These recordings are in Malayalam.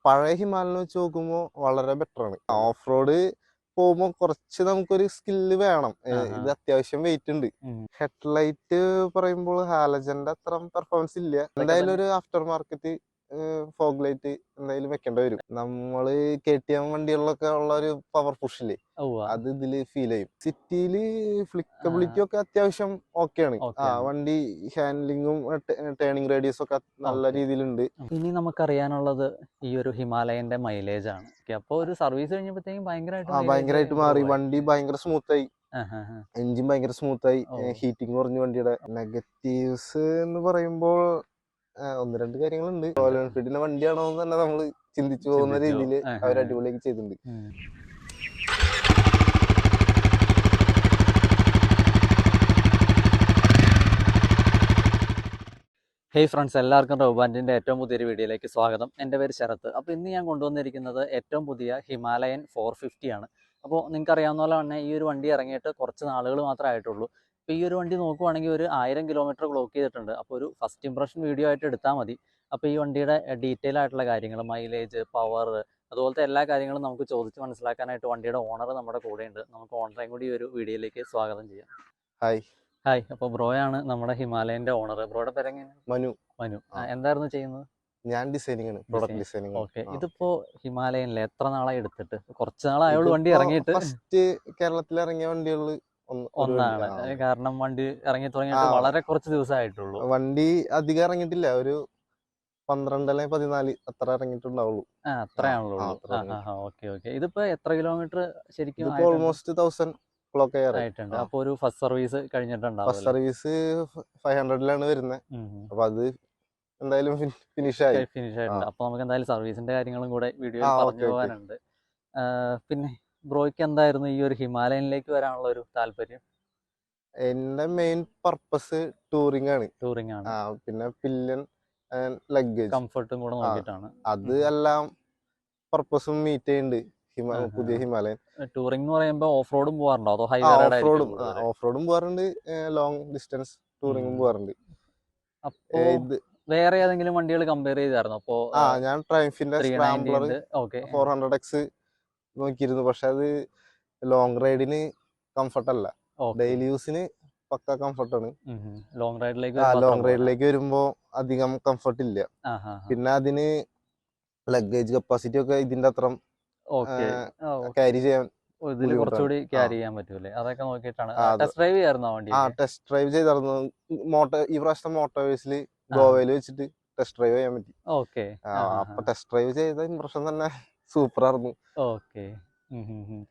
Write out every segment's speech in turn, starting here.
പഴയ ഹിമാലയൻ വെച്ച് നോക്കുമ്പോൾ വളരെ ബെറ്റർ ആണ്. ഓഫ് റോഡ് പോകുമ്പോൾ കുറച്ച് നമുക്കൊരു സ്കില്ല് വേണം. ഇത് അത്യാവശ്യം വെയിറ്റ് ഉണ്ട്. ഹെഡ്ലൈറ്റ് പറയുമ്പോൾ ഹാലജന്റെ അത്ര പെർഫോമൻസ് ഇല്ല. എന്തായാലും ഒരു ആഫ്റ്റർ മാർക്കറ്റ് ഫോഗ് ലൈറ്റ് എന്തായാലും വെക്കേണ്ടി വരും. നമ്മള് KTM വണ്ടികളിലൊക്കെ ഉള്ള ഒരു പവർ പുഷില്ലേ, അത് ഇതില് ഫീൽ ചെയ്യും. സിറ്റിയില് ഫ്ലിക്കബിലിറ്റി ഒക്കെ അത്യാവശ്യം ഓക്കെയാണ്. വണ്ടി ഹാൻഡ്ലിങ്ങും ടേണിംഗ് റേഡിയസും ഒക്കെ നല്ല രീതിയിലുണ്ട്. ഇനി നമുക്കറിയാനുള്ളത് ഈ ഒരു ഹിമാലയന്റെ മൈലേജ് ആണ്. അപ്പൊ ഒരു സർവീസ് കഴിഞ്ഞപ്പോഴത്തേക്കും ഭയങ്കരമായിട്ട് മാറി. വണ്ടി ഭയങ്കര സ്മൂത്ത് ആയി, എഞ്ചിൻ ഭയങ്കര സ്മൂത്ത് ആയി, ഹീറ്റിംഗ് കുറഞ്ഞു വണ്ടിയുടെ. നെഗറ്റീവ്സ് എന്ന് പറയുമ്പോൾ ഒന്ന് രണ്ട് കാര്യങ്ങളുണ്ട്. റോയൽ എൻഫീൽഡിന്റെ വണ്ടിയാണോ എന്ന് തന്നെ നമ്മൾ ചിന്തിച്ചു പോകുന്ന രീതിയിൽ അവർ അടിപൊളിയാക്കി ചെയ്തിട്ടുണ്ട്. ഹേയ് ഫ്രണ്ട്സ്, എല്ലാവർക്കും റോബാൻഡിൻ്റെ ഏറ്റവും പുതിയൊരു വീഡിയോയിലേക്ക് സ്വാഗതം. എൻ്റെ പേര് ശരത്ത്. അപ്പോൾ ഇന്ന് ഞാൻ കൊണ്ടുവന്നിരിക്കുന്നത് ഏറ്റവും പുതിയ ഹിമാലയൻ 450 ആണ്. അപ്പോൾ നിങ്ങൾക്ക് അറിയാവുന്ന പോലെ തന്നെ ഈ ഒരു വണ്ടി ഇറങ്ങിയിട്ട് കുറച്ച് നാളുകൾ മാത്രമേ ആയിട്ടുള്ളൂ. അപ്പോൾ ഈ ഒരു വണ്ടി നോക്കുവാണെങ്കിൽ ഒരു 1000 കിലോമീറ്റർ ക്ലോക്ക് ചെയ്തിട്ടുണ്ട്. അപ്പോൾ ഒരു ഫസ്റ്റ് ഇംപ്രഷൻ വീഡിയോ ആയിട്ട് എടുത്താൽ മതി. അപ്പോൾ ഈ വണ്ടിയുടെ ഡീറ്റെയിൽ ആയിട്ടുള്ള കാര്യങ്ങൾ, മൈലേജ്, പവർ, അതുപോലത്തെ എല്ലാ കാര്യങ്ങളും നമുക്ക് ചോദിച്ച് മനസ്സിലാക്കാനായിട്ട് വണ്ടിയുടെ ഓണർ നമ്മുടെ കൂടെയുണ്ട്. നമുക്ക് ഓണറേയും കൂടി ഈ ഒരു വീഡിയോയിലേക്ക് സ്വാഗതം ചെയ്യാം. ഹായ്. അപ്പോൾ ബ്രോയാണ് നമ്മുടെ ഹിമാലയന്റെ ഓണർ. ബ്രോയുടെ പേരെങ്ങനെ? മനു. എന്തായിരുന്നു ചെയ്യുന്നത്? ഞാൻ ഡിസൈനിങ് ആണ്, പ്രൊഡക്റ്റ് ഡിസൈനിങ്. ഓക്കെ. ഇതിപ്പോ ഹിമാലയനിൽ എത്ര നാളായി എടുത്തിട്ട്? കുറച്ച് നാളായോളൂ വണ്ടി ഇറങ്ങിയിട്ട്. ഫസ്റ്റ് കേരളത്തിൽ ഇറങ്ങിയ വണ്ടികളിൽ ഒന്നാണ്. കാരണം വണ്ടി ഇറങ്ങി തുടങ്ങിയിട്ട് വളരെ കുറച്ച് ദിവസമായിട്ടുള്ളൂ. വണ്ടി അധികം ഇറങ്ങിയിട്ടില്ല, ഒരു 12 അല്ലെങ്കിൽ 14 അത്ര ഇറങ്ങിയിട്ടുണ്ടാവുള്ളൂ. അത്രയാണുള്ളൂ. ഓക്കെ. ഇതിപ്പോ എത്ര കിലോമീറ്റർ ശരിക്കും? ഓൾമോസ്റ്റ് 1000 ക്ലോക്ക് ആയിട്ടുണ്ട്. അപ്പൊ ഒരു ഫസ്റ്റ് സർവീസ് കഴിഞ്ഞിട്ടുണ്ടാവും. ഫസ്റ്റ് സർവീസ് 500-ലാണ് വരുന്നത്. അപ്പൊ അത് എന്തായാലും ഫിനിഷ് ആയിട്ടുണ്ട്. അപ്പൊ നമുക്ക് എന്തായാലും സർവീസിന്റെ കാര്യങ്ങളും കൂടെ വീഡിയോ പറഞ്ഞു പോകാനുണ്ട്. പിന്നെ ബ്രോയ്ക്ക് എന്തായിരുന്നു ഈ ഒരു ഹിമാലയനിലേക്ക് വരാനുള്ള ഒരു താല്പര്യം? എന്റെ മെയിൻ പർപ്പസ് ടൂറിംഗ് ആണ്. പിന്നെ പില്ലൻ ലഗേജ് കംഫർട്ടും കൂടെ നോക്കിയിട്ടാണ്. അത് എല്ലാം പർപ്പസും മീറ്റ് ചെയ്യുന്നുണ്ട് പുതിയ ഹിമാലയൻ. ടൂറിംഗ് എന്ന് പറയുമ്പോൾ ഓഫ് റോഡും പോകാറുണ്ടോ അതോ ഓഫ് റോഡും പോകാറുണ്ട്, ലോങ് ഡിസ്റ്റൻസ് ടൂറിംഗും പോകാറുണ്ട്. വേറെ ഏതെങ്കിലും വണ്ടികൾ കമ്പയർ ചെയ്തായിരുന്നു? അപ്പോ ഞാൻ ട്രയംഫിന്റെ സ്ക്രാംബ്ലർ 400X നോക്കിയിരുന്നു. പക്ഷെ അത് ലോങ് റൈഡിന് കംഫർട്ട് അല്ല, ഡെയിലി യൂസിന് പക്ക കംഫർട്ടാണ്. ലോങ് റൈഡിലേക്ക് വരുമ്പോ അധികം കംഫർട്ട് ഇല്ല. പിന്നെ അതിന് ലഗേജ് കപ്പാസിറ്റി ഒക്കെ ഇതിന്റെ അത്ര ക്യാരി ചെയ്യാൻ കുറച്ചുകൂടി ക്യാരി ചെയ്യാൻ പറ്റൂലേ? അതൊക്കെ നോക്കിയിട്ടാണ്. ടെസ്റ്റ് ഡ്രൈവ് ചെയ്യായിരുന്നു വണ്ടി? ടെസ്റ്റ് ഡ്രൈവ് ചെയ്തായിരുന്നു. ഈ പ്രാവശ്യം മോട്ടോവേഴ്സിൽ ഗോവയിൽ വെച്ചിട്ട് ടെസ്റ്റ് ഡ്രൈവ് ചെയ്യാൻ പറ്റി. അപ്പൊ ടെസ്റ്റ് ഡ്രൈവ് ചെയ്ത ഇംപ്രഷൻ തന്നെ സൂപ്പർ ആയിരുന്നു.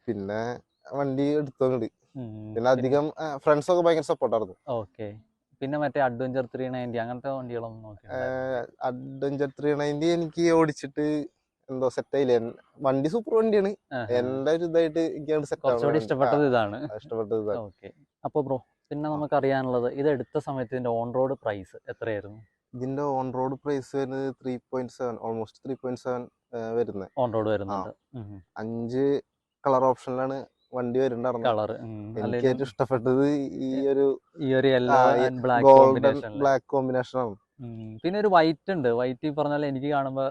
പിന്നെ വണ്ടി എടുത്തോണ്ട് പിന്നെ അധികം ഫ്രണ്ട്സ് ഒക്കെ ഭയങ്കര സപ്പോർട്ടായിരുന്നു. പിന്നെ മറ്റേ അഡ്വഞ്ചർ 390 അങ്ങനത്തെ വണ്ടികളൊന്നും നോക്കി? അഡ്വഞ്ചർ 390 എനിക്ക് ഓടിച്ചിട്ട് എന്തോ സെറ്റ് ആയില്ല. വണ്ടി സൂപ്പർ വണ്ടിയാണ്. എന്റെ ഒരു ഇതായിട്ട് ഇഷ്ടപ്പെട്ടത് ഇതാണ്. അപ്പൊ ബ്രോ, പിന്നെ നമുക്ക് അറിയാനുള്ളത് ഇത് എടുത്ത സമയത്ത് ഇതിന്റെ ഓൺ റോഡ് പ്രൈസ് എത്രയായിരുന്നു? ഇതിന്റെ ഓൺ റോഡ് പ്രൈസ് വരുന്നത് 3.7, ഓൾമോസ്റ്റ് 3.7 വരുന്നത്. ഓൺ റോഡ് വരുന്നുണ്ട്. 5 കളർ ഓപ്ഷനിലാണ് വണ്ടി വരുന്നുണ്ടായിരുന്നത്. എനിക്ക് ഏറ്റവും ഇഷ്ടപ്പെട്ടത് ഈ ഒരു ബ്ലാക്ക് കോമ്പിനേഷൻ ആണ്. പിന്നെ ഒരു വൈറ്റ് ഉണ്ട്. വൈറ്റ് പറഞ്ഞാൽ എനിക്ക് കാണുമ്പോ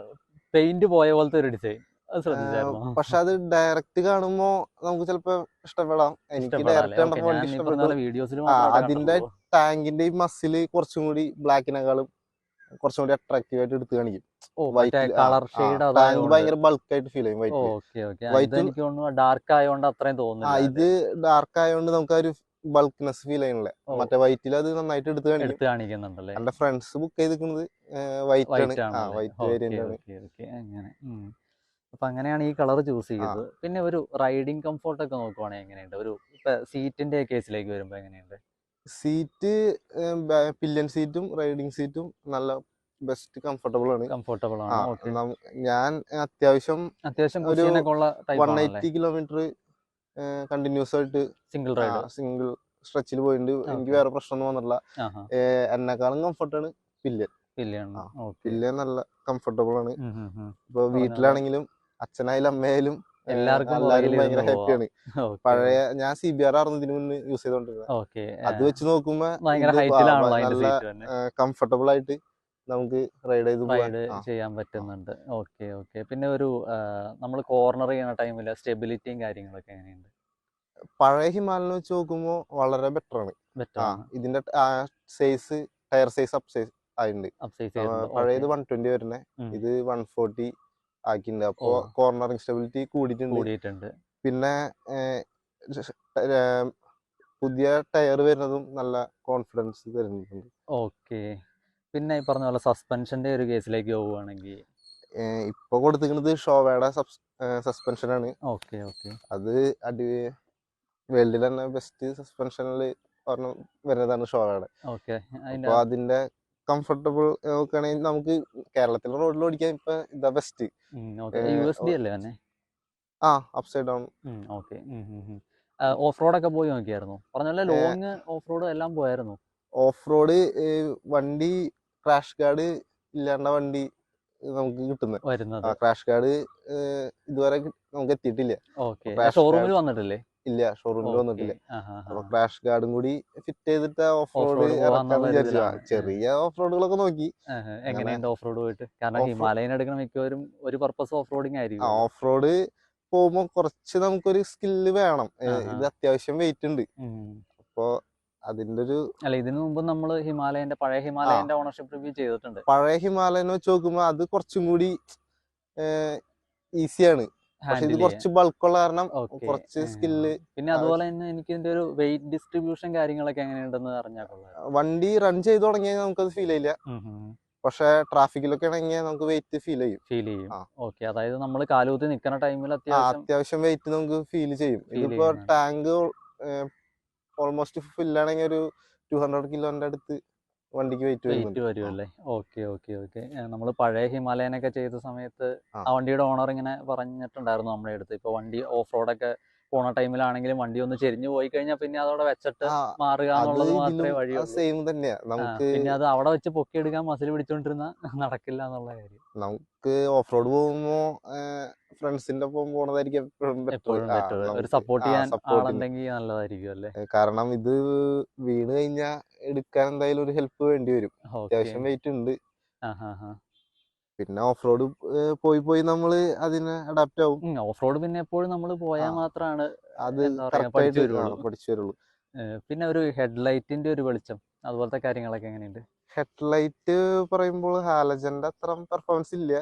പെയിന്റ് പോയ പോലത്തെ ഒരു ഡിസൈൻ, അത് ശ്രദ്ധിച്ചായിരുന്നു? പക്ഷെ അത് ഡയറക്റ്റ് കാണുമ്പോ നമുക്ക് ചിലപ്പോ ഇഷ്ടപ്പെടാം. എനിക്ക് അതിന്റെ ടാങ്കിന്റെ ഈ മസില് കുറച്ചും കൂടി ബ്ലാക്കിനെക്കാളും കുറച്ചും കൂടി അട്രാക്റ്റീവ് ആയിട്ട് എടുത്ത് കാണിക്കും. ടാങ്ക് ഭയങ്കര ബൾക്കായിട്ട് ഫീൽ ചെയ്യും വൈറ്റ്. ഡാർക്ക് ആയതുകൊണ്ട് അത്രയും തോന്നുന്നു. ഇത് ഡാർക്ക് ആയതുകൊണ്ട് നമുക്ക് ആ ഒരു ബൾക്ക്നെസ് ഫീൽ ചെയ്യണില്ലേ. മറ്റേ വൈറ്റിൽ അത് നന്നായിട്ട് എടുത്ത് കാണിക്കുന്നുണ്ടല്ലേ? എന്റെ ഫ്രണ്ട്സ് ബുക്ക് ചെയ്തിരിക്കുന്നത് വൈറ്റ് ആണ്. വൈറ്റ് വേരിയന്റ് ആണ്. അങ്ങനെ. അപ്പൊ അങ്ങനെയാണ് ഈ കളർ ചൂസ് ചെയ്തത്. പിന്നെ ഒരു റൈഡിങ് കംഫോർട്ട് ഒക്കെ നോക്കുവാണെങ്കിൽ എങ്ങനെയുണ്ട്? ഒരു സീറ്റിന്റെ കേസിലേക്ക് വരുമ്പോ എങ്ങനെയുണ്ട്? സീറ്റ് പില്ലൻ സീറ്റും റൈഡിങ് സീറ്റും നല്ല ബെസ്റ്റ് കംഫർട്ടബിൾ ആണ്. ഞാൻ അത്യാവശ്യം ഒരു 180 കിലോമീറ്റർ കണ്ടിന്യൂസ് ആയിട്ട് സിംഗിൾ സ്ട്രെച്ചിൽ പോയിട്ടുണ്ട്. എനിക്ക് വേറെ പ്രശ്നമൊന്നും വന്നിട്ടില്ല. എന്നെക്കാളും കംഫർട്ടാണ് പില്ലൻ നല്ല കംഫർട്ടബിൾ ആണ്. ഇപ്പൊ വീട്ടിലാണെങ്കിലും അച്ഛനായാലും അമ്മയായാലും എല്ലാവരും ഭയങ്കര ഹാപ്പിയാണ്. പഴയ ഞാൻ CBR ആയിരുന്നു ഇതിനു മുന്നേ യൂസ് ചെയ്തോണ്ടിരുന്നത്. അത് വെച്ച് നോക്കുമ്പോ നല്ല കംഫർട്ടബിൾ ആയിട്ട് നമുക്ക് റൈഡ് ചെയ്ത് പോകാൻ റൈഡ് ചെയ്യാൻ പറ്റുന്നുണ്ട്. Okay okay. പിന്നെ ഒരു നമ്മൾ കോർണർ ചെയ്യുന്ന ടൈമിൽ സ്റ്റെബിലിറ്റിയും കാര്യങ്ങളൊക്കെ എങ്ങനെയുണ്ട്? പഴയ ഹിമാലയൻ വെച്ച് നോക്കുമ്പോൾ വളരെ ബെറ്റർ ആണ്. ബെറ്റർ ആണ്. ഇതിന്റെ size tyre size up size ആയിട്ടുണ്ട്. അപ്സൈസ് ചെയ്തിട്ടുണ്ട്. പഴയത് 120 വരുന്നത്, ഇത് 140 ആക്കിയിട്ടുണ്ട്. അപ്പോൾ കോർണറിങ് സ്റ്റെബിലിറ്റി കൂടിയിട്ടുണ്ട്. പിന്നെ പുതിയ ടയർ വരുന്നതും നല്ല കോൺഫിഡൻസ് തരുന്നുണ്ട്. ഓക്കെ. പിന്നെ ഈ പറഞ്ഞ പോലെ സസ്പെൻഷന്റെ ഒരു കേസിലേക്ക് പോവുകയാണെങ്കിൽ ഇപ്പൊ കൊടുത്തിരിക്കുന്നത് ഷോവയുടെ സസ്പെൻഷൻ ആണ്. Okay okay. അത് വേൾഡിൽ തന്നെ ബെസ്റ്റ് സസ്പെൻഷനിൽ വരുന്നതാണ് ഷോവയുടെ. ഓക്കെ. അപ്പൊ അതിന്റെ കംഫർട്ടബിൾ നോക്കുകയാണെങ്കിൽ നമുക്ക് കേരളത്തിലെ റോഡിൽ ഓടിക്കാൻ ഇപ്പൊ ഇതാ ബെസ്റ്റ്. USD അല്ലേ തന്നെ? Upside down. Okay. Off road ഒക്കെ പോയി നോക്കിയായിരുന്നു? പറഞ്ഞ ലോങ് ഓഫ് റോഡ് എല്ലാം പോയായിരുന്നു? ഓഫ് റോഡ് വണ്ടി ക്രാഷ് ഗാർഡ് ഇല്ലാണ്ട വണ്ടി നമുക്ക് കിട്ടുന്നത്. ക്രാഷ് ഗാർഡ് ഇതുവരെ നമുക്ക് എത്തിയിട്ടില്ല. ഷോറൂമിൽ വന്നിട്ടില്ലേ? ഇല്ല, ഷോറൂമിൽ വന്നിട്ടില്ല. അപ്പൊ ക്രാഷ് ഗാർഡും കൂടി ഫിറ്റ് ചെയ്തിട്ട് ഓഫ് റോഡ് വിചാരിച്ചു. ചെറിയ ഓഫ് റോഡുകളൊക്കെ നോക്കി. എങ്ങനെയുണ്ട് ഓഫ് റോഡ് പോയിട്ട്? കാരണം ഹിമാലയൻ എടുക്കുന്ന മിക്കവരും ഒരു പർപ്പസ് ഓഫ് റോഡിങ് ആയിരിക്കും. ഓഫ് റോഡ് പോകുമ്പോ കുറച്ച് നമുക്കൊരു സ്കില്ല് വേണം. ഇത് അത്യാവശ്യം വെയിറ്റ് ഉണ്ട്. അപ്പൊ അതിന്റെ ഒരു ഇതിനു മുമ്പ് നമ്മള് പഴയ ഹിമാലയന്റെ ഓണർഷിപ്പ് റിവ്യൂ ചെയ്തിട്ടുണ്ട്. പഴയ ഹിമാലയൻ വെച്ച് നോക്കുമ്പോ അത് കുറച്ചും കൂടി ഈസിയാണ്. പക്ഷെ ഇത് കുറച്ച് ബൾക്കുള്ള കാരണം കുറച്ച് സ്കില്ല്. പിന്നെ അതുപോലെ തന്നെ എനിക്ക് ഇതിന്റെ ഒരു വെയിറ്റ് ഡിസ്ട്രിബ്യൂഷൻ കാര്യങ്ങളൊക്കെ എങ്ങനെയുണ്ടെന്ന് അറിഞ്ഞാൽ കൊള്ളാം. വണ്ടി റൺ ചെയ്ത് തുടങ്ങിയാൽ നമുക്കത് ഫീൽ ചെയ്യില്ല. പക്ഷെ ട്രാഫിക്കിലൊക്കെ ആണെങ്കിൽ നമുക്ക് വെയിറ്റ് ഫീൽ ചെയ്യും. ഓക്കെ. അതായത് നമ്മൾ കാലുകുത്തി നിൽക്കുന്ന ടൈമിൽ അത്യാവശ്യം വെയിറ്റ് നമുക്ക് ഫീൽ ചെയ്യും. ഇതിപ്പോ ടാങ്ക് ഓൾമോസ്റ്റ് ഫില്ലാണെങ്കിൽ ഒരു 200 കിലോന്റെ അടുത്ത് വണ്ടിക്ക് വെയിറ്റ് വരുമല്ലേ? Okay okay okay. നമ്മൾ പഴയ ഹിമാലയനൊക്കെ ചെയ്ത സമയത്ത് ആ വണ്ടിയുടെ ഓണർ ഇങ്ങനെ പറഞ്ഞിട്ടുണ്ടായിരുന്നു നമ്മുടെ അടുത്ത്, ഇപ്പൊ വണ്ടി ഓഫ് റോഡൊക്കെ പോണ ടൈമിലാണെങ്കിലും വണ്ടി ഒന്ന് ചെരിഞ്ഞു പോയി കഴിഞ്ഞാൽ പിന്നെ അതോടെ വെച്ചിട്ട് മാറുക എന്നുള്ളത് മാത്രമേ വഴിയുള്ളൂ. പിന്നെ അത് അവിടെ വെച്ച് പൊക്കിയെടുക്കാൻ മസിൽ പിടിച്ചോണ്ടിരുന്ന നടക്കില്ല എന്നുള്ള കാര്യം. നമുക്ക് ഓഫ് റോഡ് പോകുമ്പോ ഫ്രണ്ട്സിന്റെ ഒപ്പം പോണതായിരിക്കും എപ്പോഴും ഒരു സപ്പോർട്ട് ചെയ്യാൻ ആളുണ്ടെങ്കിൽ നല്ലതായിരിക്കും അല്ലേ? കാരണം ഇത് വീണ് കഴിഞ്ഞാൽ എടുക്കാൻ എന്തായാലും ഒരു ഹെൽപ്പ് വേണ്ടി വരും. അത്യാവശ്യം വെയിറ്റ് ഉണ്ട്. പിന്നെ ഓഫ് റോഡ് പോയി നമ്മള് അതിനെ അഡാപ്റ്റ് ആവും. ഓഫ് റോഡ് പിന്നെ എപ്പോഴും നമ്മൾ പോയാൽ മാത്രമാണ് അത് പഠിച്ചു വരുള്ളൂ. പിന്നെ ഒരു ഹെഡ്ലൈറ്റിന്റെ ഒരു വെളിച്ചം അതുപോലത്തെ കാര്യങ്ങളൊക്കെ എങ്ങനെയുണ്ട്? ഹെഡ്ലൈറ്റ് പറയുമ്പോൾ ഹാലജന്റെ അത്ര പെർഫോമൻസ് ഇല്ല,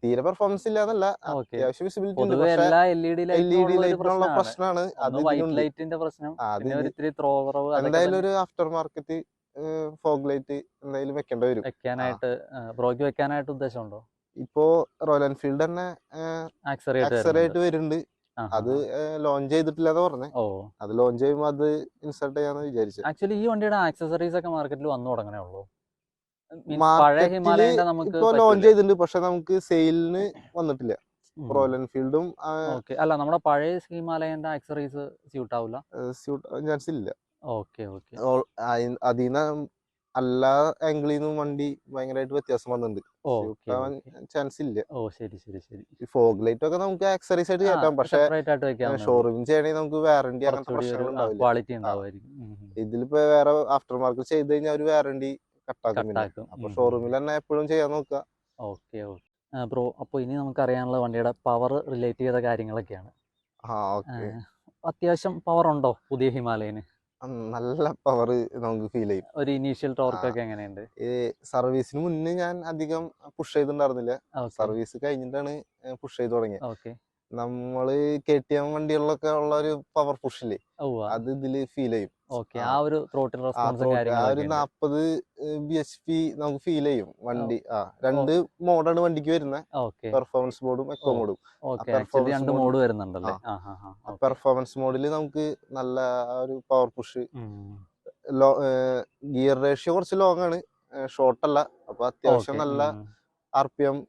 തീരെ പെർഫോമൻസ് ഇല്ല എന്നല്ല, അത്യാവശ്യം വിസിബിലിറ്റി ഉണ്ട്. LED ലൈറ്റിനുള്ള പ്രശ്നമാണ് എന്തായാലും ഒരു ആഫ്റ്റർ മാർക്കറ്റ് ഫോഗ് ലൈറ്റ് എന്തായാലും വെക്കേണ്ടി വരും. വെക്കാനായിട്ട് ഉദ്ദേശമുണ്ടോ? ഇപ്പോ റോയൽ എൻഫീൽഡ് തന്നെ ആക്സറേറ്റ് വരുന്നുണ്ട്. അത് ലോഞ്ച് ചെയ്തിട്ടില്ലെന്ന് പറഞ്ഞേ. അത് ലോഞ്ച് ചെയ്യുമ്പോ അത് ഇൻസർട്ട് ചെയ്യാന്ന് വിചാരിച്ചു. ആക്ച്വലി ഈ വണ്ടിയുടെ ആക്സസറീസ് ഒക്കെ മാർക്കറ്റിൽ വന്നു തുടങ്ങണേ ഉള്ളൂ. ഇപ്പൊ ലോഞ്ച് ചെയ്തിട്ടുണ്ട്, പക്ഷെ നമുക്ക് സെയിലിന് വന്നിട്ടില്ല. റോയൽ എൻഫീൽഡും അല്ല, നമ്മുടെ പഴയ ഹിമാലയന്റെ ആക്സസറീസ് സ്യൂട്ട് ആവില്ല, ചാൻസ് ഇല്ല. Okay okay. അതിന്ന് എല്ലാ ആംഗിളിൽ നിന്നും വണ്ടി ഭയങ്കരമായിട്ട് വ്യത്യാസം വന്നിട്ടുണ്ട്. ചാൻസ് ഇല്ല. ശരി ശരി ശരി. ഫോഗ് ലൈറ്റ് ഒക്കെ നമുക്ക് ആക്സറീസ് ആയിട്ട് കേട്ടാം, പക്ഷെ ഷോറൂമിൽ ചെയ്യണമെങ്കിൽ നമുക്ക് വാറന്റി അങ്ങനത്തെ പ്രശ്നങ്ങൾ ഉണ്ടാവില്ല. ഇതിലിപ്പോ വേറെ ആഫ്റ്റർ മാർക്കറ്റ് ചെയ്ത് കഴിഞ്ഞാൽ ഒരു വാറന്റി കട്ടാക്കും. അപ്പൊ ഷോറൂമിൽ തന്നെ എപ്പോഴും ചെയ്യാൻ നോക്കുക. Okay okay bro. അപ്പൊ ഇനി നമുക്ക് അറിയാനുള്ള വണ്ടിയുടെ പവർ റിലേറ്റ് ചെയ്ത കാര്യങ്ങളൊക്കെയാണ്. അത്യാവശ്യം പവർ ഉണ്ടോ പുതിയ ഹിമാലയന്? നല്ല പവർ നമുക്ക് ഫീൽ ചെയ്യും. ഒരു ഇനീഷ്യൽ ടോർക്ക് ഒക്കെ എങ്ങനെയുണ്ട്? സർവീസിന് മുന്നേ ഞാൻ അധികം പുഷ് ചെയ്തിട്ടുണ്ടായിരുന്നില്ല, സർവീസ് കഴിഞ്ഞിട്ടാണ് പുഷ് ചെയ്ത് തുടങ്ങിയത്. നമ്മള് KTM വണ്ടികളിലൊക്കെ ഉള്ള ഒരു പവർ പുഷ് ഇല്ലേ, അത് ഇതില് ഫീൽ ചെയ്യും. ആ ഒരു 40 bhp നമുക്ക് ഫീൽ ചെയ്യും വണ്ടി. രണ്ട് മോഡാണ് വണ്ടിക്ക് വരുന്നത്, പെർഫോമൻസ് മോഡും എക്കോ മോഡും. പെർഫോമൻസ് മോഡില് നമുക്ക് നല്ല ഒരു പവർ പുഷ്. ഗിയർ റേഷ്യോ കുറച്ച് ലോങ് ആണ്, ഷോർട്ട് അല്ല. അപ്പൊ അത്യാവശ്യം നല്ല RPM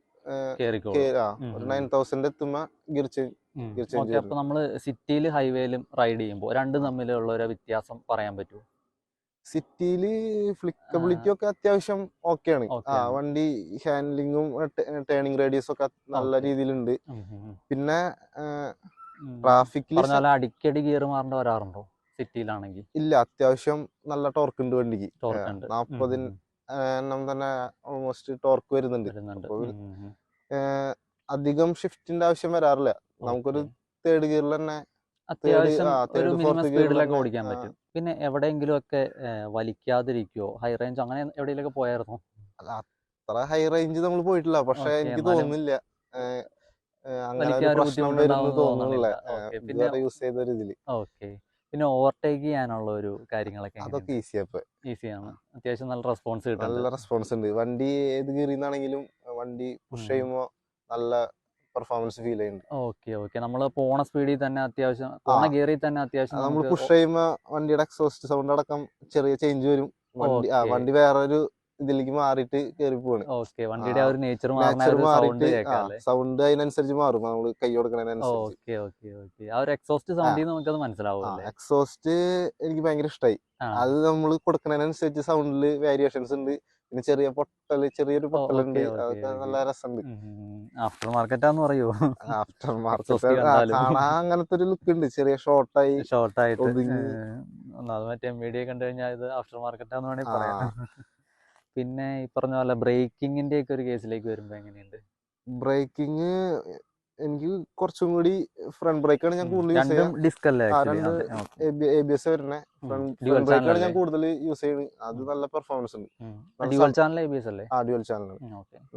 9000 എത്തുമ്പോ ഗിയർ ചേഞ്ച്. അപ്പൊ നമ്മള് സിറ്റിയിലും ഹൈവേയിലും റൈഡ് ചെയ്യുമ്പോൾ രണ്ടും തമ്മിലുള്ള ഒരു വ്യത്യാസം പറയാൻ പറ്റുമോ? സിറ്റിയില് ഫ്ലിക്കബിലിറ്റി ഒക്കെ അത്യാവശ്യം ഓക്കെയാണ്. വണ്ടി ഹാൻഡ്ലിങ്ങും ടേണിംഗ് റേഡിയസ് ഒക്കെ നല്ല രീതിയിലുണ്ട്. പിന്നെ ട്രാഫിക്കിൽ അടിക്കടി ഗിയർ മാറേണ്ട വരാറുണ്ടോ സിറ്റിയിലാണെങ്കിൽ? ഇല്ല, അത്യാവശ്യം നല്ല ടോർക്ക് ഉണ്ട് വണ്ടിക്ക്. എണ്ണം തന്നെ ഓൾമോസ്റ്റ് ടോർക്ക് വരുന്നുണ്ട്. വരുന്നുണ്ട്. അപ്പോൾ അധികം ഷിഫ്റ്റിന്റെ ആവശ്യം വരാറില്ല. നമുക്കൊരു തേർഡ് ഗിയറിൽ തന്നെ അത്യാവശ്യം ഒരു തേർഡ് മിനിമം ഫോർത്ത് ഗിയറിൽ സ്പീഡിലൊക്കെ തന്നെ ഓടിക്കാൻ പറ്റും. പിന്നെ എവിടെയെങ്കിലും ഒക്കെ വലിക്കാതിരിക്കുവോ, ഹൈ റേഞ്ച് അങ്ങനെ എവിടെയെങ്കിലൊക്കെ പോയായിരുന്നോ? അത്ര ഹൈ റേഞ്ച് നമ്മൾ പോയിട്ടില്ല. പക്ഷെ ഓക്കെ, എനിക്ക് എന്നാലും തോന്നുന്നില്ല അങ്ങനെ ഒരു വലിക്കാൻ ഒരു പ്രശ്നം വരുന്നു ബുദ്ധിമുട്ടുണ്ടാവുമെന്ന് തോന്നുന്നില്ല. തോന്നണില്ല. ഓക്കെ, പിന്നെ ഇതുവരെ യൂസ് ചെയ്ത ഒരു ഇതില് ഓക്കെ, പിന്നെ ഓവർടേക്ക് ചെയ്യാനുള്ള ഒരു കാര്യങ്ങളൊക്കെ അതൊക്കെ എങ്ങനെയുണ്ട്? ഈസിയാ ഇപ്പൊ. ഈസിയാണ്, അത്യാവശ്യം നല്ല റെസ്പോൺസ് കിട്ടുന്നുണ്ട്. നല്ല റെസ്പോൺസ് ഉണ്ട്. വണ്ടി ഏത് ഗിയറിൽ നിന്നാണെങ്കിലും വണ്ടി പുഷ് ചെയ്യുമ്പോൾ നല്ല പെർഫോമൻസ് ഫീൽ ചെയ്യുന്നുണ്ട്. ഓക്കെ ഓക്കെ, നമ്മൾ പോണ സ്പീഡിൽ തന്നെ അത്യാവശ്യം പോണ ഗിയറിൽ തന്നെ അത്യാവശ്യം നമ്മൾ നമുക്ക് പുഷ് ചെയ്യുമ്പോൾ വണ്ടിയുടെ എക്സോസ്റ്റ് സൗണ്ട് അടക്കം ചെറിയ ചേഞ്ച് വരും. വണ്ടി വേറൊരു ഇതിലേക്ക് മാറിയിട്ട് കയറി പോവാണ്. ഓക്കെ, വണ്ടിയുടെ ആ ഒരു നേച്ചർ നേച്ചർ സൗണ്ട് മാറിയിട്ട് കേൾക്കാം. സൗണ്ട് അതിനനുസരിച്ച് മാറും നമ്മൾ കൈ കൊടുക്കുന്നതിനനുസരിച്ച്. ഓക്കെ ഓക്കെ ഓക്കെ, ആ ഒരു എക്സോസ്റ്റ് സൗണ്ടിൽ നമുക്കത് മനസ്സിലാവും. എക്സോസ്റ്റ് എനിക്ക് ഭയങ്കര ഇഷ്ടമായി. അത് നമ്മൾ കൊടുക്കുന്നതിനനുസരിച്ച് സൗണ്ടിൽ വേരിയേഷൻസ് ഉണ്ട്. പിന്നെ ചെറിയൊരു പൊട്ടലുണ്ട്. അതൊക്കെ നല്ല രസമുണ്ട്. ആഫ്റ്റർ മാർക്കറ്റാന്ന് പറയൂ. ആഫ്റ്റർ മാർക്കറ്റ് കാണാൻ അങ്ങനത്തെ ഒരു ലുക്ക് ഉണ്ട്. ചെറിയ ഷോർട്ടായിട്ട് അത് മറ്റേ മീഡിയ കണ്ടു കഴിഞ്ഞാൽ ഇത് ആഫ്റ്റർ മാർക്കറ്റാന്ന് വേണമെങ്കിൽ പറയാം. പിന്നെ ഈ പറഞ്ഞ പോലെ ബ്രേക്കിങ്ങിന്റെ ഒക്കെ ഒരു കേസിലേക്ക് വരുമ്പോ എങ്ങനെയുണ്ട്? ബ്രേക്കിംഗ് എനിക്ക് കുറച്ചും കൂടി ഫ്രണ്ട് ബ്രേക്കാണ് ഞാൻ കൂടുതൽ യൂസ് ചെയ്യുന്നത്. ഡിസ്ക് അല്ലേ? രണ്ട് ABS വരുന്നേ ഫ്രണ്ട് ബ്രേക്കാണ് ഞാൻ കൂടുതൽ യൂസ് ചെയ്യുന്നത്. അത് നല്ല പെർഫോമൻസ് ഉണ്ട്. ഡ്യുവൽ ചാനൽ ABS അല്ലേ? ഡ്യുവൽ ചാനൽ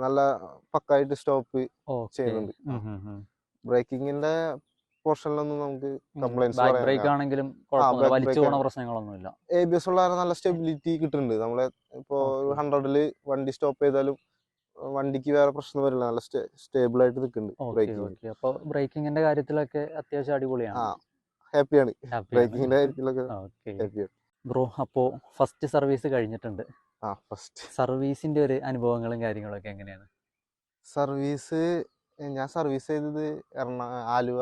നല്ല പക്കായിട്ട് സ്റ്റോപ്പ് ചെയ്യുന്നുണ്ട്. ബ്രേക്കിങ്ങിന്റെ പോർഷനിലൊന്നും നമുക്ക് കംപ്ലൈന്റ്സ് ആണെങ്കിലും പ്രശ്നങ്ങളൊന്നുമില്ല. ABS ഉള്ള നല്ല സ്റ്റെബിലിറ്റി കിട്ടുന്നുണ്ട്. നമ്മളെ ഇപ്പോ 100-ല് വണ്ടി സ്റ്റോപ്പ് ചെയ്താലും വണ്ടിക്ക് വേറെ പ്രശ്നം വരില്ല. നല്ല സ്റ്റേബിൾ ആയിട്ട് നിൽക്കുന്നുണ്ട്. അപ്പൊ ബ്രേക്കിങ്ങിന്റെ കാര്യത്തിലൊക്കെ അത്യാവശ്യം അടിപൊളിയാണ്. ഹാപ്പിയാണ്. ബ്രേക്കിങ്ങിന്റെ കാര്യത്തിലൊക്കെ ഹാപ്പിയാണ്. ബ്രോ, അപ്പോ ഫസ്റ്റ് സർവീസ് കഴിഞ്ഞിട്ടുണ്ട്. ഫസ്റ്റ് സർവീസിന്റെ ഒരു അനുഭവങ്ങളും കാര്യങ്ങളൊക്കെ എങ്ങനെയാണ്? ഞാൻ സർവീസ് ചെയ്തത് ആലുവ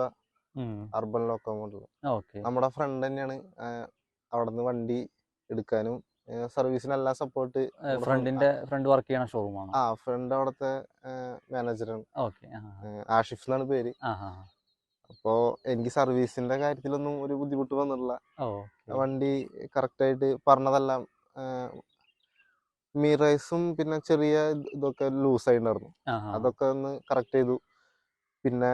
അർബൻ ലോക്കോമോട്ടീവ്. നമ്മുടെ ഫ്രണ്ട് തന്നെയാണ് അവിടെ നിന്ന് വണ്ടി എടുക്കാനും സർവീസിനെല്ലാം സപ്പോർട്ട്. ഫ്രണ്ട് വർക്ക് ചെയ്യണ ഷോറൂമാണ്. ഫ്രണ്ട് അവിടുത്തെ മാനേജറാണ്. ആഷിഫ് എന്നാണ് പേര്. അപ്പോ എനിക്ക് സർവീസിന്റെ കാര്യത്തിലൊന്നും ഒരു ബുദ്ധിമുട്ട് വന്നിട്ടില്ല. വണ്ടി കറക്റ്റ് ആയിട്ട് പറഞ്ഞതെല്ലാം മിറേഴ്സും പിന്നെ ചെറിയ ഇതൊക്കെ ലൂസ് ആയിട്ടുണ്ടായിരുന്നു. അതൊക്കെ ഒന്ന് കറക്റ്റ് ചെയ്തു. പിന്നെ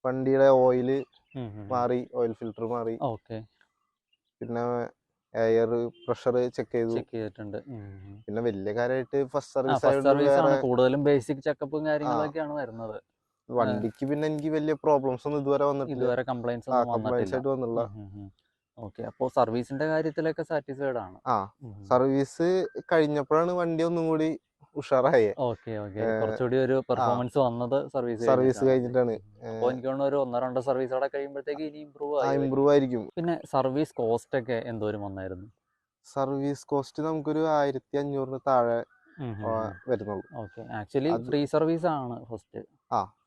വണ്ടിയുടെ ഓയിൽ മാറി, ഓയിൽ ഫിൽറ്റർ മാറി. പിന്നെ എയർ പ്രഷർ ചെക്ക് ചെയ്തിട്ടുണ്ട്. പിന്നെ വലിയ കാര്യമായിട്ട് ഫസ്റ്റ് സർവീസ് കൂടുതലും ബേസിക് ചെക്കപ്പും കാര്യങ്ങളൊക്കെയാണ് വരുന്നത്. വണ്ടിക്ക് പിന്നെ എനിക്ക് വലിയ പ്രോബ്ലംസ് ഒന്നും ഇതുവരെ വന്നിട്ടില്ല. കംപ്ലൈന്റ്സ് ആയിട്ട് വന്നില്ല. അപ്പോ സർവീസിന്റെ കാര്യത്തിലൊക്കെ സാറ്റിസ്ഫൈഡ് ആണ്. സർവീസ് കഴിഞ്ഞപ്പോഴാണ് വണ്ടി ഒന്നും കൂടി ഉഷാറായേ. കുറച്ചുകൂടി ഒരു പെർഫോമൻസ് വന്നത് സർവീസ് കഴിഞ്ഞിട്ടാണ്. എനിക്ക് തോന്നുന്നു ഒരു 1-2 സർവീസോടെ കഴിയുമ്പോഴത്തേക്ക് ഇനി ഇമ്പ്രൂവ് ആയിരിക്കും. പിന്നെ സർവീസ് കോസ്റ്റ് ഒക്കെ എന്തോരം വന്നായിരുന്നു? സർവീസ് കോസ്റ്റ് നമുക്കൊരു 1500 താഴെ വരുന്നുള്ളൂ. ആക്ച്വലി ഫ്രീ സർവീസ് ആണ് ഫസ്റ്റ്.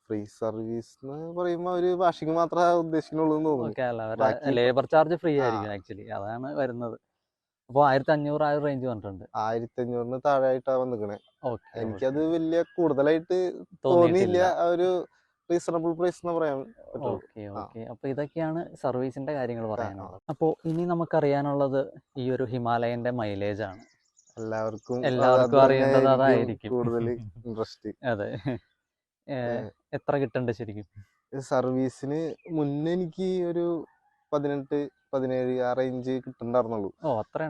ഫ്രീ സർവീസ് എന്ന് പറയുമ്പോൾ ഒരു വാഷിംഗ് മാത്രമേ ഉദ്ദേശിക്കുന്നുള്ളൂ എന്ന് തോന്നുന്നു. ലേബർ ചാർജ് ഫ്രീ ആയിരിക്കും ആക്ച്വലി, അതാണ് വരുന്നത്. അപ്പോൾ 1500 ആ റേഞ്ച് വന്നിട്ടുണ്ട്. 1500 താഴെ ആയിട്ടാണ് വന്നിക്കണേ. എനിക്കത് വലിയ കൂടുതലായിട്ട് തോന്നിയില്ല. ഒരു റീസണബിൾ പ്രൈസ് എന്ന് പറയാൻ. അപ്പൊ ഇതൊക്കെയാണ് സർവീസിന്റെ കാര്യങ്ങൾ പറയാനുള്ളത്. അപ്പോൾ ഇനി നമുക്കറിയാനുള്ളത് ഈ ഒരു ഹിമാലയന്റെ മൈലേജ് ആണ്. എല്ലാവർക്കും അറിയേണ്ടത് അതായിരിക്കും കൂടുതൽ ഇൻട്രസ്റ്റ്. അതെ, എത്ര കിട്ടണ്ട് ശരിക്കും? സർവീസിന് മുന്നേ എനിക്ക് ഒരു 18-17 ആ റേഞ്ച് കിട്ടുന്നുണ്ടായിരുന്നുള്ളൂ. അത്ര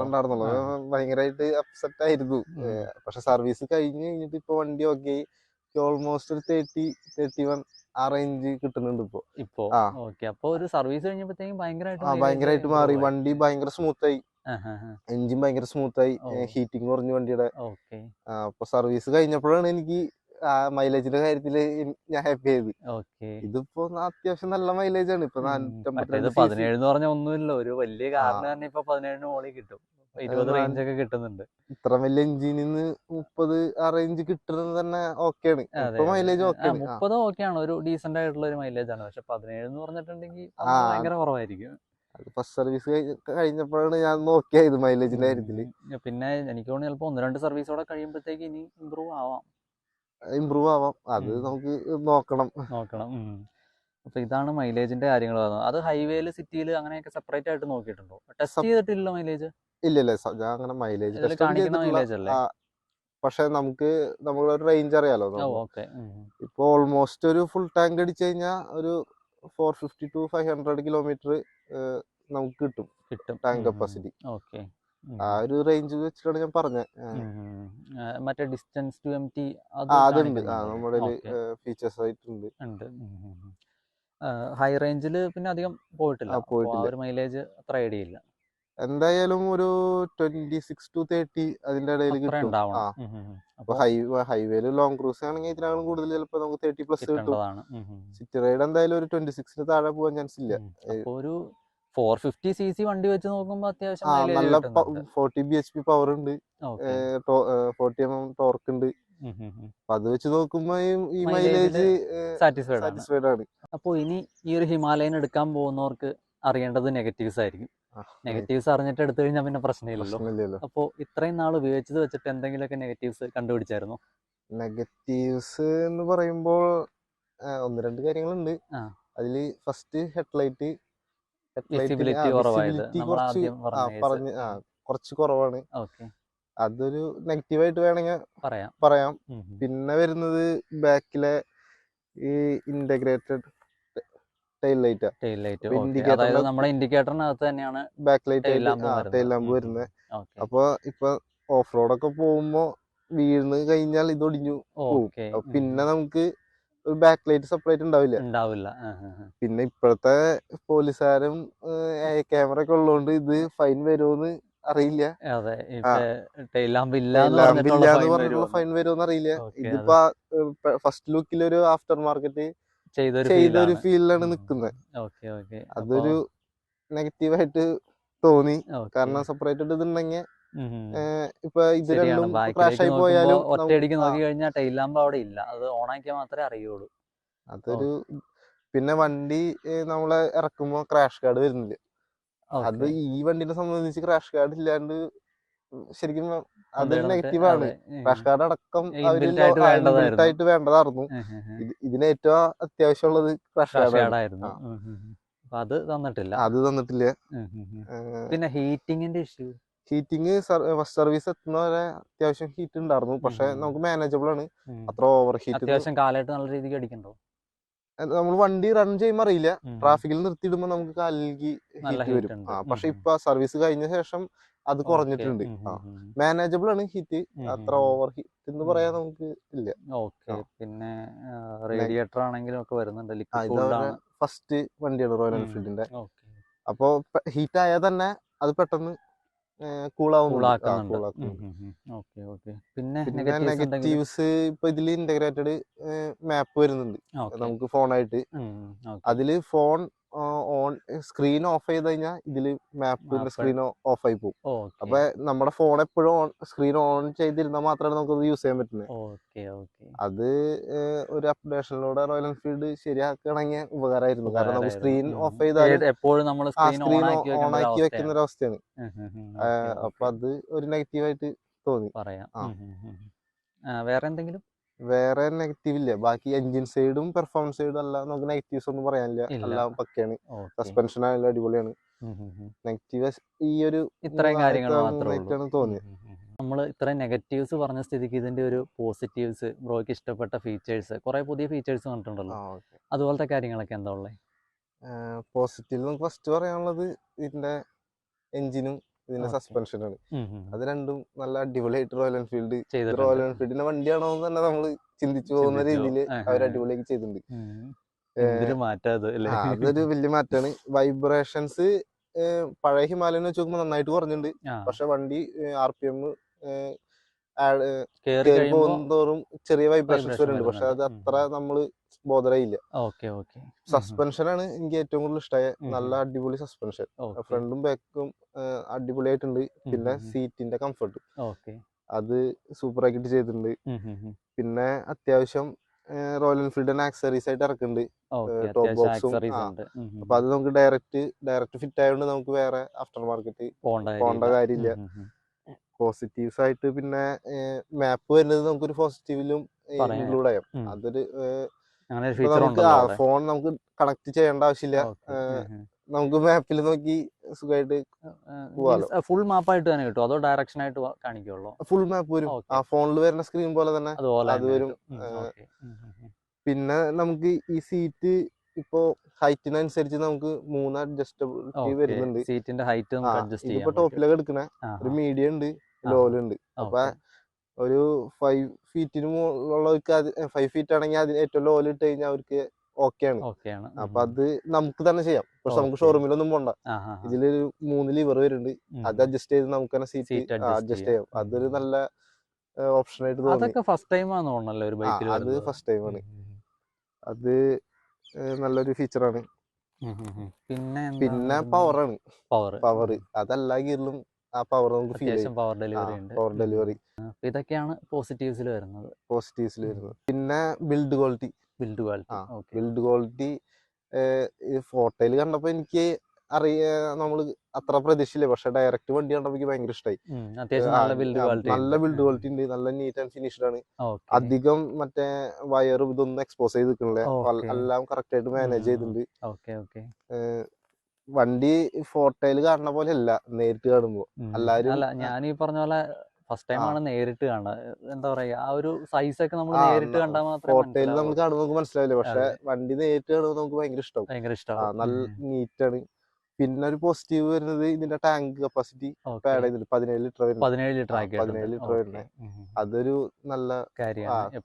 ഉണ്ടായിരുന്നുള്ളൂ. ഭയങ്കരമായിട്ട് അപ്സെറ്റ് ആയിരുന്നു. പക്ഷെ സർവീസ് കഴിഞ്ഞിട്ട് ഇപ്പൊ വണ്ടി ഓക്കെ ഓൾമോസ്റ്റ് ഒരു 30-31 ആ റേഞ്ച് കിട്ടുന്നുണ്ട് ഇപ്പൊ. അപ്പൊ ഒരു സർവീസ് കഴിഞ്ഞപ്പോഴത്തേക്കും ഭയങ്കരമായിട്ട് മാറി. വണ്ടി ഭയങ്കര സ്മൂത്ത് ആയി. എഞ്ചിൻ ഭയങ്കര സ്മൂത്ത് ആയി. ഹീറ്റിംഗ് കുറഞ്ഞു വണ്ടിയുടെ. അപ്പൊ സർവീസ് കഴിഞ്ഞപ്പോഴാണ് എനിക്ക് മൈലേജിന്റെ കാര്യത്തില് ഞാൻ ഹാപ്പി ആയത്. ഇതിപ്പോ അത്യാവശ്യം നല്ല മൈലേജ് ആണ്. ഇപ്പൊ 17 എന്ന് പറഞ്ഞ ഒന്നുമില്ല, ഒരു വലിയ കാറിന് തന്നെ ഇപ്പൊ 17 മുകളിൽ കിട്ടും. 20 റേഞ്ച് ഒക്കെ കിട്ടുന്നുണ്ട്. ഇത്ര വലിയ എഞ്ചിനിന്ന് 30 ആ റേഞ്ച് കിട്ടുന്നത് തന്നെ ഓക്കെയാണ്. മൈലേജ് 30 ഓക്കെയാണ്, ഒരു ഡീസന്റ് ആയിട്ടുള്ള ഒരു മൈലേജ് ആണ്. പക്ഷെ 17 എന്ന് പറഞ്ഞിട്ടുണ്ടെങ്കിൽ ഭയങ്കര കുറവായിരിക്കും. ഫസ്റ്റ് സർവീസ് കഴിഞ്ഞപ്പോഴാണ് ഞാൻ നോക്കിയത് മൈലേജിന്റെ കാര്യത്തില്. പിന്നെ എനിക്ക് തോന്നുന്നു ചിലപ്പോ 1-2 സർവീസോടെ കഴിയുമ്പോഴത്തേക്ക് ഇനി ഇമ്പ്രൂവ് ആവാം. അത് നമുക്ക് നോക്കണം. അപ്പൊ ഇതാണ് മൈലേജിന്റെ കാര്യങ്ങൾ പറയുന്നത്. അത് ഹൈവേയിൽ സിറ്റിയിൽ അങ്ങനെയൊക്കെ സെപ്പറേറ്റ് ആയിട്ട് നോക്കിയിട്ടുണ്ടോ? ടെസ്റ്റ് ചെയ്തിട്ടില്ല മൈലേജ്? ഇല്ല ഞാൻ അങ്ങനെ മൈലേജ് ഇതിൽ ടെസ്റ്റ് ഒന്നും കാണിക്കുന്ന ചെയ്തിട്ടില്ല. മൈലേജ് അല്ലേ? പക്ഷെ നമ്മളൊരു റേഞ്ച് അറിയാലോ. ഓക്കെ. ഇപ്പൊ ഓൾമോസ്റ്റ് ഒരു ഫുൾ ടാങ്ക് അടിച്ചു കഴിഞ്ഞാൽ ഒരു 450 to 500 കിലോമീറ്റർ നമുക്ക് കിട്ടും ടാങ്ക് കപ്പാസിറ്റി. ഓക്കെ. ആ ഒരു റേഞ്ച് വെച്ചിട്ടാണ് ഞാൻ പറഞ്ഞത്. മറ്റേ ഡിസ്റ്റൻസ് ടു എം ടി അതുണ്ട്, നമ്മുടെ ഫീച്ചേഴ്സ് ആയിട്ടുണ്ട്. ഹൈ റേഞ്ചിൽ പിന്നെ അധികം പോയിട്ടില്ല. പോയിട്ടില്ല. ഒരു മൈലേജ് അത്ര ഐഡിയ ഇല്ല. എന്തായാലും ഒരു 26 to 30 അതിന്റെ ഇടയിൽ കിട്ടും. അപ്പൊ ഹൈവേയിൽ ലോങ് ക്രൂസ് ആണെങ്കിൽ ഇതിനകം കൂടുതൽ ചിലപ്പോൾ നമുക്ക് 30+ കിട്ടും. സിറ്റി റൈഡ് എന്തായാലും ഒരു 26 താഴെ പോകാൻ ചാൻസ് ഇല്ല. ഒരു 450cc വണ്ടി വെച്ച് നോക്കുമ്പോൾ അത്യാവശ്യം നല്ല 40 bhp പവർ ഉണ്ട്, 40 mm ടോർക്ക് ഉണ്ട്. അപ്പൊ അത് വെച്ച് നോക്കുമ്പോ ഈ മൈലേജ് സാറ്റിസ്ഫൈഡ് ആണ്. അപ്പൊ ഇനി ഈ ഒരു ഹിമാലയൻ എടുക്കാൻ പോകുന്നവർക്ക് അറിയേണ്ടത് നെഗറ്റീവ്സ് ആയിരിക്കും. നെഗറ്റീവ്സ് അറിഞ്ഞിട്ട് എടുത്തു കഴിഞ്ഞാൽ പിന്നെ പ്രശ്നമില്ലല്ലോ. അപ്പൊ ഇത്രയും നാൾ ഉപയോഗിച്ചത് വെച്ചിട്ട് എന്തെങ്കിലുമൊക്കെ നെഗറ്റീവ്സ് കണ്ടുപിടിച്ചായിരുന്നോ? നെഗറ്റീവ്സ് എന്ന് പറയുമ്പോൾ 1-2 കാര്യങ്ങളുണ്ട്. അതില് ഫസ്റ്റ് ഹെഡ്ലൈറ്റ് വിസിബിലിറ്റി കുറച്ച് കുറവാണ്. അതൊരു നെഗറ്റീവായിട്ട് വേണമെങ്കിൽ പറയാം. പിന്നെ വരുന്നത് ബാക്കിലെ ഈ ഇന്റഗ്രേറ്റഡ് ടെയിൽ ലൈറ്റ്. നമ്മുടെ ഇൻഡിക്കേറ്ററിനകത്ത് തന്നെയാണ് ബാക്ക് ലൈറ്റ് ടെയിൽ ലാമ്പ് വരുന്നത്. അപ്പൊ ഇപ്പൊ ഓഫ് റോഡൊക്കെ പോകുമ്പോ വീണ് കഴിഞ്ഞാൽ ഇത് ഒടിഞ്ഞു പോകും. പിന്നെ നമുക്ക് ഒരു ബാക്ക് ലൈറ്റ് സെപ്പറേറ്റ് ഉണ്ടാവില്ല. പിന്നെ ഇപ്പോഴത്തെ പോലീസുകാരും ക്യാമറ ഒക്കെ ഉള്ളതുകൊണ്ട് ഇത് ഫൈൻ വരുമോന്ന് അറിയില്ല. പറഞ്ഞിട്ടുള്ള ഫൈൻ വരുമോന്ന് അറിയില്ല. ഇതിപ്പോ ഫസ്റ്റ് ലുക്കിൽ ഒരു ആഫ്റ്റർ മാർക്കറ്റ് ചെയ്തൊരു ഫീലിലാണ് നിക്കുന്നത്. അതൊരു നെഗറ്റീവായിട്ട് തോന്നി. കാരണം സെപ്പറേറ്റ് ഇതുണ്ടെങ്കിൽ ഇപ്പൊ ഇത് രണ്ടും ക്രാഷ് ആയി പോയാലും ഒറ്റയടിക്ക് നോക്കി കഴിഞ്ഞാൽ ടെയിൽ ലാമ്പ് അവിടെ ഇല്ല. അത് ഓൺ ആക്കിയാൽ മാത്രമേ അറിയുള്ളൂ. അതൊരു പിന്നെ വണ്ടി നമ്മളെ ഇറക്കുമ്പോ ക്രാഷ് കാർഡ് വരുന്നില്ല. അത് ഈ വണ്ടിനെ സംബന്ധിച്ച് ക്രാഷ് കാർഡ് ഇല്ലാണ്ട് ശരിക്കും അതൊരു നെഗറ്റീവാണ്. ക്രാഷ് കാർഡ് അടക്കം ആയിട്ട് വേണ്ടതായിരുന്നു. ഇതിന് ഏറ്റവും അത്യാവശ്യമുള്ളത് ക്രാഷ് കാർഡായിരുന്നു. അത് തന്നിട്ടില്ല. പിന്നെ ഹീറ്റിംഗിന്റെ ഇഷ്യൂ. ഹീറ്റിംഗ് ഫസ്റ്റ് സർവീസ് എത്തുന്നവരെ അത്യാവശ്യം ഹീറ്റ് ഉണ്ടായിരുന്നു. പക്ഷെ നമുക്ക് മാനേജബിൾ ആണ്. അത്ര ഓവർ ഹീറ്റ് അത്യാവശ്യം കാലായിട്ട് നല്ല രീതിക്ക് അടിക്കണ്ടോ? നമ്മൾ വണ്ടി റൺ ചെയ്യുമ്പോൾ അറിയില്ല. ട്രാഫിക്കിൽ നിർത്തിയിടുമ്പോൾ നമുക്ക് കാലിലേക്ക് ഹീറ്റ് വരും. പക്ഷെ ഇപ്പൊ സർവീസ് കഴിഞ്ഞ ശേഷം അത് കുറഞ്ഞിട്ടുണ്ട്. മാനേജബിൾ ആണ് ഹീറ്റ്. അത്ര ഓവർ ഹീറ്റ് എന്ന് പറയാൻ നമുക്ക് ഇല്ല. പിന്നെ റേഡിയേറ്റർ ആണെങ്കിലും ഒക്കെ വരുന്നുണ്ട്. ഫസ്റ്റ് വണ്ടിയാണ് റോയൽ എൻഫീൽഡിന്റെ. അപ്പൊ ഹീറ്റ് ആയാൽ തന്നെ അത് പെട്ടെന്ന് പിന്നെ നെഗറ്റീവ്സ് ഇപ്പൊ ഇതില് ഇന്റഗ്രേറ്റഡ് മാപ്പ് വരുന്നുണ്ട് നമുക്ക് ഫോണായിട്ട്. അതില് ഫോൺ ഓൺ സ്ക്രീൻ ഓഫ് ചെയ്ത് കഴിഞ്ഞാൽ ഇതില് മാപ്പിന്റെ സ്ക്രീൻ ഓഫ് ആയി പോകും. അപ്പൊ നമ്മുടെ ഫോൺ എപ്പോഴും സ്ക്രീൻ ഓൺ ചെയ്തിരുന്നാൽ മാത്രമേ നമുക്ക് യൂസ് ചെയ്യാൻ പറ്റുന്നത്. അത് ഒരു അപ്ഡേഷനിലൂടെ റോയൽ എൻഫീൽഡ് ശരിയാക്കുകയാണെങ്കിൽ ഉപകാരമായിരുന്നു. കാരണം നമുക്ക് സ്ക്രീൻ ഓഫ് ചെയ്താൽ എപ്പോഴും സ്ക്രീൻ ഓൺ ആക്കി വെക്കുന്ന ഒരു അവസ്ഥയാണ്. അപ്പൊ അത് ഒരു നെഗറ്റീവായിട്ട് തോന്നി. വേറെ എന്തെങ്കിലും? വേറെ നെഗറ്റീവ് ഇല്ല. ബാക്കി എൻജിൻ സൈഡും പെർഫോമൻസ് സൈഡും എല്ലാം നമുക്ക് നെഗറ്റീവ്സ് ഒന്നും പറയാനില്ല. എല്ലാം പക്കയാണ്. സസ്പെൻഷൻ ആയാലും അടിപൊളിയാണ്. നെഗറ്റീവ് ഈ ഒരു ഇത്രയും കാര്യങ്ങളാണ് തോന്നിയത്. നമ്മൾ ഇത്രയും നെഗറ്റീവ്സ് പറഞ്ഞ സ്ഥിതിക്ക് ഇതിന്റെ ഒരു പോസിറ്റീവ്സ്, ബ്രോയ്ക്ക് ഇഷ്ടപ്പെട്ട ഫീച്ചേഴ്സ്, കുറെ പുതിയ ഫീച്ചേഴ്സ് കണ്ടിട്ടുണ്ടല്ലോ, അതുപോലത്തെ കാര്യങ്ങളൊക്കെ എന്താ ഉള്ളത്? പോസിറ്റീവ് നമുക്ക് ഫസ്റ്റ് പറയാനുള്ളത് ഇതിന്റെ എഞ്ചിനും ഇതിന്റെ സസ്പെൻഷനാണ്. അത് രണ്ടും നല്ല അടിപൊളിയായിട്ട് റോയൽ എൻഫീൽഡിന്റെ വണ്ടിയാണോ എന്ന് തന്നെ നമ്മൾ ചിന്തിച്ചു പോകുന്ന രീതിയിൽ അവർ അടിപൊളിയാക്കി ചെയ്തിട്ടുണ്ട്. അതൊരു വലിയ മാറ്റാണ്. വൈബ്രേഷൻസ് പഴയ ഹിമാലയൻ വെച്ച് നോക്കുമ്പോൾ നന്നായിട്ട് കുറഞ്ഞിട്ടുണ്ട്. പക്ഷെ വണ്ടി RPM പോകുന്നതോറും ചെറിയ വൈബ്രേഷൻസ് വരുന്നുണ്ട്. പക്ഷെ അത് അത്ര നമ്മള് ബോധറായില്ല. സസ്പെൻഷനാണ് എനിക്ക് ഏറ്റവും കൂടുതൽ ഇഷ്ടമായ. നല്ല അടിപൊളി സസ്പെൻഷൻ, ഫ്രണ്ടും ബാക്കും അടിപൊളിയായിട്ടുണ്ട്. പിന്നെ സീറ്റിന്റെ കംഫർട്ട് അത് സൂപ്പർ ആക്കിയിട്ട് ചെയ്തിട്ടുണ്ട്. പിന്നെ അത്യാവശ്യം റോയൽ എൻഫീൽഡിന്റെ ആക്സറീസ് ആയിട്ട് ഇറക്കുന്നുണ്ട്. ടോപ്പ് ബോക്സും. അപ്പൊ അത് നമുക്ക് ഡയറക്റ്റ് ഫിറ്റ് ആയതുകൊണ്ട് നമുക്ക് വേറെ ആഫ്റ്റർ മാർക്കറ്റ് പോകേണ്ട കാര്യമില്ല. പോസിറ്റീവ്സ് ആയിട്ട് പിന്നെ മാപ്പ് വരുന്നത് നമുക്കൊരു പോസിറ്റീവിലും ഇൻക്ലൂഡ് ആയാം. അതൊരു അങ്ങനെ ഒരു ഇപ്പൊ ഫീച്ചർ നമുക്ക് ഉണ്ടല്ലോ അവിടെ. ഫോൺ നമുക്ക് കണക്ട് ചെയ്യേണ്ട ആവശ്യമില്ല. ഓക്കെ. നമുക്ക് മാപ്പിൽ നോക്കി സുഖമായിട്ട് പോവാലോ. ഫുൾ മാപ്പായിട്ട് തന്നെ കിട്ടും അതോ ഡയറക്ഷൻ ആയിട്ട് കാണിക്കുള്ളൂ? ഫുൾ മാപ്പ് വരും. ഓക്കെ. ആ ഫോണിൽ വരുന്ന സ്ക്രീൻ പോലെ തന്നെ അതുപോലെ അത് തന്നെ വരും. കിട്ടും. ഓക്കെ. പിന്നെ നമുക്ക് ഈ സീറ്റ് ഇപ്പോ ഹൈറ്റിനനുസരിച്ച് നമുക്ക് 3 അഡ്ജസ്റ്റബിലിറ്റി വരുന്നുണ്ട്. സീറ്റിന്റെ ഹൈറ്റ് നമുക്ക് അഡ്ജസ്റ്റ് ചെയ്യാൻ ഇതിപ്പോ ടോപ്പിലൊക്കെ എടുക്കണേ ഒരു മീഡിയം ഉണ്ട്, ലോലുണ്ട്. അപ്പൊ ഒരു 5 ഫീറ്റിന് മുകളിലുള്ളവർക്ക് 5 ഫീറ്റ് ആണെങ്കിൽ അതിന് ഏറ്റവും ലോല് ഇട്ട് കഴിഞ്ഞാൽ അവർക്ക് ഓക്കെയാണ്. അപ്പൊ അത് നമുക്ക് തന്നെ ചെയ്യാം. പക്ഷെ നമുക്ക് ഷോറൂമിലൊന്നും പോണ്ട. ഇതിലൊരു 3 ലിവർ വരുന്നുണ്ട്. അത് അഡ്ജസ്റ്റ് ചെയ്ത് നമുക്ക് തന്നെ സീറ്റ് അഡ്ജസ്റ്റ് ചെയ്യാം. അതൊരു നല്ല ഓപ്ഷൻ ആയിട്ട് തോന്നി. അതൊക്കെ ഫസ്റ്റ് ടൈം ആണ് തോന്നുന്നല്ലോ ഒരു ബൈക്കിൽ. അത് ഫസ്റ്റ് ടൈം ആണ്. അത് നല്ലൊരു ഫീച്ചറാണ്. പിന്നെ പവറാണ്. പവർ അതെല്ലാ ഗിയറിലും ആ പവർ നമുക്ക് ഫീൽ ചെയ്യും. പവർ ഡെലിവറി ഉണ്ട്. പവർ ഡെലിവറി ഇതൊക്കെയാണ് പോസിറ്റീവ്സിൽ വരുന്നത്. പിന്നെ ബിൽഡ് ക്വാളിറ്റി. ബിൽഡ് ക്വാളിറ്റി ഫോട്ടോയിൽ കണ്ടപ്പോ എനിക്ക് നമ്മള് അത്ര പ്രതീക്ഷയില്ല. പക്ഷെ ഡയറക്റ്റ് വണ്ടി കണ്ടപ്പോ എനിക്ക് ഭയങ്കര ഇഷ്ടമായി. നല്ല ബിൽഡ് ക്വാളിറ്റി ഉണ്ട്. നല്ല നീറ്റ് ആൻഡ് ഫിനിഷ്ഡ് ആണ്. അധികം മറ്റേ വയറും ഇതൊന്നും എക്സ്പോസ് ചെയ്ത് നിൽക്കണില്ല. എല്ലാം കറക്റ്റ് ആയിട്ട് മാനേജ് ചെയ്തിട്ടുണ്ട്. വണ്ടി ഫോട്ടോയിൽ കാണുന്ന പോലെ അല്ല നേരിട്ട് കാണുമ്പോ. എല്ലാരും ഞാൻ ഈ പറഞ്ഞ പോലെ ഫസ്റ്റ് ടൈം ആണ് നേരിട്ട് കാണുന്നത്. എന്താ പറയാ ആ ഒരു സൈസ് ഒക്കെ നമ്മൾ നേരിട്ട് കണ്ടാൽ മാത്രമേ ഫോട്ടോയിൽ നമ്മൾ കാണുമ്പോൾ നമുക്ക് മനസ്സിലാവില്ല. പക്ഷെ വണ്ടി നേരിട്ട് കാണുമ്പോൾ നമുക്ക് ഭയങ്കര ഇഷ്ടം. നല്ല നീറ്റാണ്. പിന്നെ ഒരു പോസിറ്റീവ് വരുന്നത് ഇതിന്റെ ടാങ്ക് കപ്പാസിറ്റി ആഡ് ചെയ്തിട്ടുണ്ട്. 17 ലിറ്റർ വരുന്നത്. അതൊരു നല്ല കാര്യമാണ്.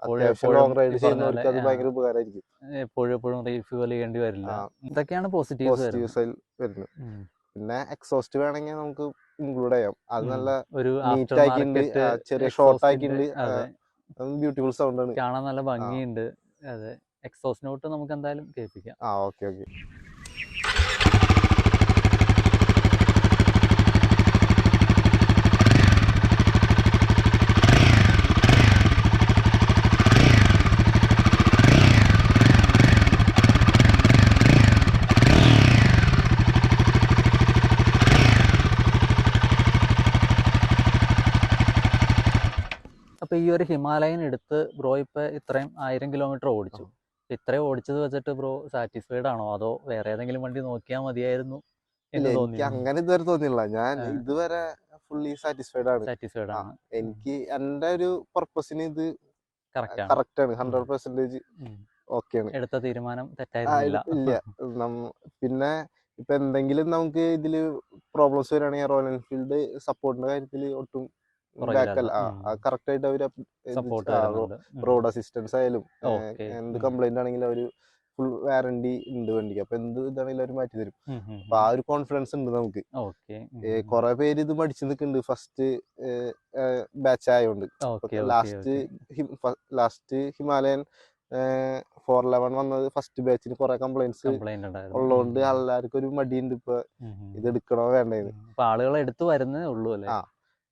ലോങ് റൈഡ് ചെയ്യുന്നവർക്ക് അത് ഭയങ്കര ഉപകാരമായിരിക്കും. എപ്പോഴും റീഫ്യൂൽ ചെയ്യേണ്ടി വരില്ല. ഇതൊക്കെയാണ് പോസിറ്റീവ് സൈഡ് വരുന്നത്. പിന്നെ എക്സോസ്റ്റ് വേണമെങ്കിൽ നമുക്ക് ഇൻക്ലൂഡ് ചെയ്യാം. അത് നല്ല നീറ്റ് ആക്കിയിട്ടുണ്ട്. ചെറിയ ഷോർട്ട് ആക്കിയിട്ടുണ്ട്. ബ്യൂട്ടിഫുൾ സൗണ്ട് ആണ്. കാണാൻ നല്ല ഭംഗിയുണ്ട്. അതെ, എക്സോസ്റ്റ് നോട്ട് നമുക്ക് എന്തായാലും കേൾപ്പിക്കാം. ഓക്കെ. അപ്പൊ ഈ ഒരു ഹിമാലയൻ എടുത്ത് ബ്രോ ഇപ്പൊ ഇത്രയും 1000 കിലോമീറ്റർ ഓടിച്ചു. ഇത്രയും ഓടിച്ചത് വെച്ചിട്ട് ബ്രോ സാറ്റിസ്ഫൈഡ് ആണോ അതോ വേറെ ഏതെങ്കിലും വണ്ടി നോക്കിയാൽ മതിയായിരുന്നു എന്ന് തോന്നി? അങ്ങനെ ഇതുവരെ തോന്നിയില്ല. ഞാൻ ഇതുവരെ ഫുള്ളി സാറ്റിസ്ഫൈഡ് ആണ്. എനിക്ക് എന്റെ ഒരു പർപ്പസിന് ഇത് കറക്റ്റ് ആണ്. 100% ഓക്കെയാണ്. എടുത്ത തീരുമാനം തെറ്റായിരുന്നില്ല. ഇല്ല. പിന്നെ ഇപ്പൊ എന്തെങ്കിലും നമുക്ക് ഇതില് പ്രോബ്ലംസ് വരികയാണെങ്കിൽ റോയൽ എൻഫീൽഡ് സപ്പോർട്ടിന്റെ കാര്യത്തിൽ ഒട്ടും കറക്റ്റ് ആയിട്ട് അവര് റോഡ് അസിസ്റ്റൻസ് ആയാലും എന്ത് കംപ്ലൈന്റ് ആണെങ്കിലും അവര് ഫുൾ വാറണ്ടി ഉണ്ട് വണ്ടിക്ക്. അപ്പൊ എന്ത് ഇതാണെങ്കിലും അവര് മാറ്റി തരും. അപ്പൊ ആ ഒരു കോൺഫിഡൻസ് ഉണ്ട് നമുക്ക്. കൊറേ പേര് ഇത് മടിച്ചു നിൽക്കുന്നുണ്ട് ഫസ്റ്റ് ബാച്ച് ആയതുകൊണ്ട്. ലാസ്റ്റ് ഹിമാലയൻ 411 വന്നത് ഫസ്റ്റ് ബാച്ചിന് കുറെ കംപ്ലൈന്റ്സ് ഉള്ളതുകൊണ്ട് എല്ലാവർക്കും ഒരു മടിയുണ്ട് ഇപ്പൊ ഇത് എടുക്കണോ വേണ്ടത്. ആളുകൾ എടുത്തു വരുന്നേ ഉള്ളൂ അല്ലേ?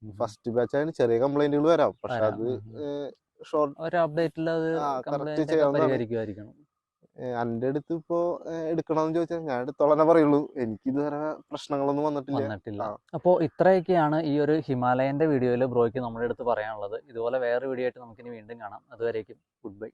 ഫസ്റ്റ് ബാച്ച് ആയതുകൊണ്ട് ചെറിയ കംപ്ലൈന്റുകൾ വരാം. പക്ഷെ അത് ഒരു അപ്ഡേറ്റിൽ അത് പരിഹരിക്കുമായിരിക്കണം. എന്റെ അടുത്ത് ഇപ്പോ എടുക്കണമെന്ന് ചോദിച്ചാൽ ഞാൻ എടുത്തോളാനേ പറയുള്ളൂ. എനിക്ക് ഇതുവരെ പ്രശ്നങ്ങളൊന്നും വന്നിട്ടില്ല. അപ്പോ ഇത്രയൊക്കെയാണ് ഈ ഒരു ഹിമാലയന്റെ വീഡിയോയിൽ ബ്രോയ്ക്ക് നമ്മുടെ അടുത്ത് പറയാനുള്ളത്. ഇതുപോലെ വേറെ വീഡിയോ ആയിട്ട് നമുക്കിനി വീണ്ടും കാണാം. അതുവരേക്കും ഗുഡ് ബൈ.